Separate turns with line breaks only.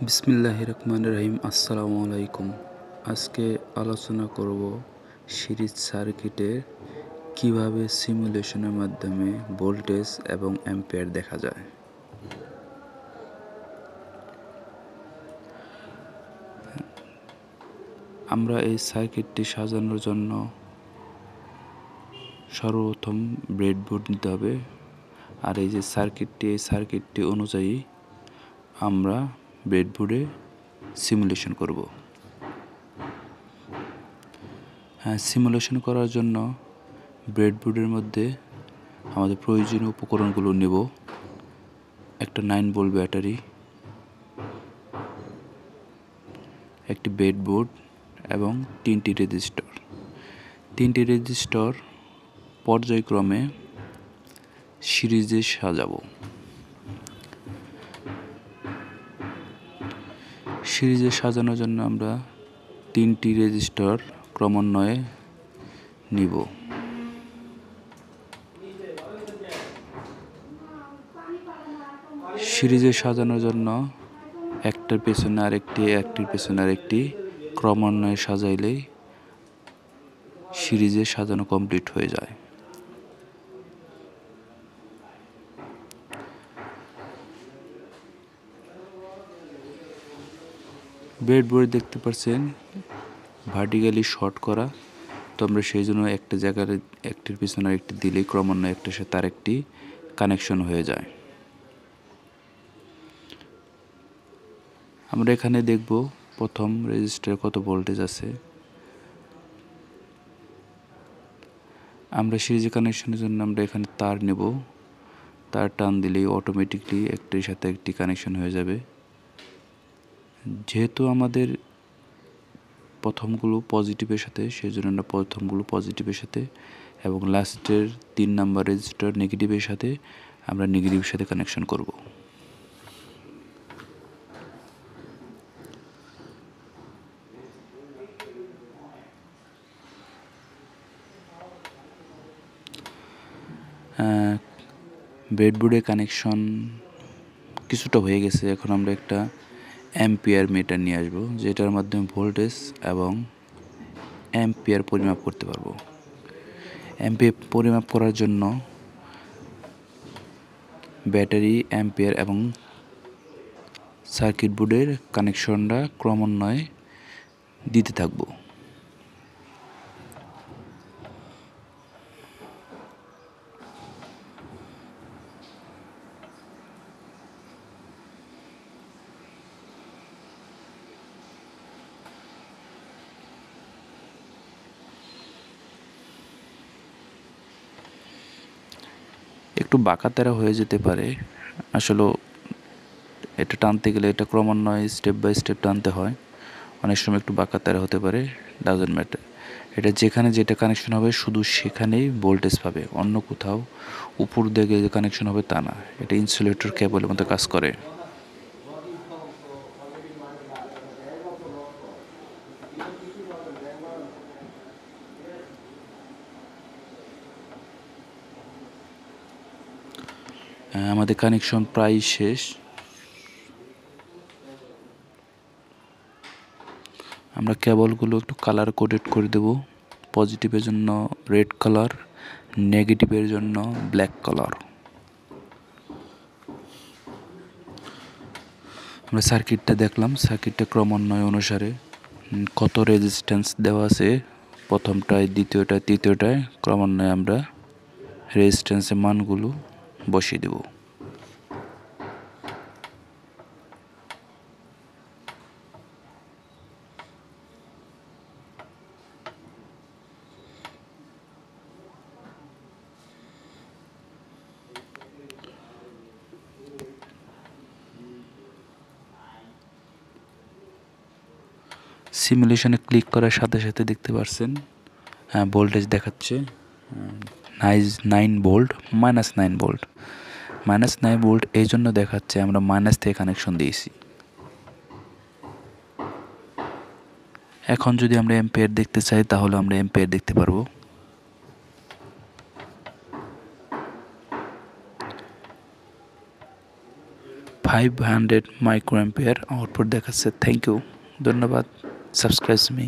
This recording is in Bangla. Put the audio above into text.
বিসমিল্লাহির রহমানির রহিম। আসসালামু আলাইকুম। আজকে আলোচনা করব সিরিজ সার্কিটে কিভাবে সিমুলেশনের মাধ্যমে ভোল্টেজ এবং অ্যাম্পিয়ার দেখা যায়। আমরা এই সার্কিটটি সাজানোর জন্য সর্বপ্রথম ব্রেডবোর্ড নিতে হবে। আর এই সার্কিটটি অনুযায়ী আমরা ব্রেডবোর্ডে সিমুলেশন করব। সিমুলেশন করার জন্য ব্রেডবোর্ডের মধ্যে আমাদের প্রয়োজনীয় উপকরণগুলো নেব। একটা 9 ভোল্ট ব্যাটারি, একটি ব্রেডবোর্ড এবং 3টি রেজিস্টর। 3টি রেজিস্টর পর্যায়ক্রমে সিরিজে সাজাবো। সিরিজে সাজানোর জন্য আমরা 3টি রেজিস্টর ক্রমান্বয়ে নিব। সিরিজে সাজানোর জন্য একটির পেছনে আরেকটি ক্রমান্বয়ে সাজাইলেই সিরিজে সাজানো কমপ্লিট হয়ে যায়। ব্রেডবোর্ড দেখতে পাচ্ছেন ভার্টিক্যালি শর্ট করা, তো আমরা সেই জন্য একটা জায়গায় একটির পিছনে একটি দিলেই ক্রমান্বয়ে একটার সাথে আরেকটি কানেকশন হয়ে যায়। আমরা এখানে দেখব প্রথম রেজিস্টারে কত ভোল্টেজ আছে। আমরা সিরিজে কানেকশনের জন্য আমরা এখানে তার নেব। তার টান দিলেই অটোমেটিকলি একটির সাথে একটি কানেকশন হয়ে যাবে। যেহেতু আমাদের প্রথমগুলো পজিটিভের সাথে, সেই জন্য আমরা প্রথমগুলো পজিটিভের সাথে এবং লাস্টের 3 নাম্বার রেজিস্টার নেগেটিভের সাথে আমরা নেগেটিভের সাথে কানেকশন করব। ব্রেডবোর্ডে কানেকশন কিছুটা হয়ে গেছে। এখন আমরা একটা অ্যাম্পিয়ার মিটার নিয়ে আসবো, যেটার মাধ্যমে ভোল্টেজ এবং অ্যাম্পিয়ার পরিমাপ করতে পারবো। অ্যাম্পিয়ার পরিমাপ করার জন্য ব্যাটারি, অ্যাম্পিয়ার এবং সার্কিট বোর্ডের কানেকশনটা ক্রমান্বয়ে দিতে থাকবো। একটু বাঁকাতেরা হয়ে যেতে পারে, আসলে এটা টানতে গেলে এটা ক্রমান্বয়ে স্টেপ বাই স্টেপ টানতে হয়। অনেক সময় একটু বাঁকাতেরা হতে পারে, ডাজন্ট ম্যাটার। এটা যেখানে যেটা কানেকশন হবে শুধু সেখানেই ভোল্টেজ পাবে, অন্য কোথাও উপর দিকে যে কানেকশন হবে তা না। এটা ইনসুলেটর কেবলের মতো কাজ করে। আমাদের কানেকশন প্রায় শেষ। আমরা কেবলগুলো একটু কালার কোডেড করে দেব। পজিটিভের জন্য রেড কালার, নেগেটিভের জন্য ব্ল্যাক কালার। আমরা সার্কিটটা দেখলাম, সার্কিটটা ক্রমান্বয় অনুসারে কত রেজিস্ট্যান্স দেওয়া আছে প্রথমটায়, দ্বিতীয়টায়, তৃতীয়টায়, ক্রমান্বয়ে আমরা রেজিস্ট্যান্সের মানগুলো বসিয়ে দেব। সিমুলেশনে ক্লিক করার সাথে সাথে দেখতে পাচ্ছেন ভোল্টেজ দেখাচ্ছে 9 ভোল্ট, -9 ভোল্ট। -9 ভোল্ট এই জন্য দেখাচ্ছে, আমরা মাইনাস থেকে কানেকশন দিয়েছি। এখন যদি আমরা অ্যাম্পিয়ার দেখতে চাই তাহলে আমরা অ্যাম্পিয়ার দেখতে পারবো। 500 মাইক্রো অ্যাম্পিয়ার আউটপুট দেখাচ্ছে। থ্যাংক ইউ, ধন্যবাদ। Subscribe me.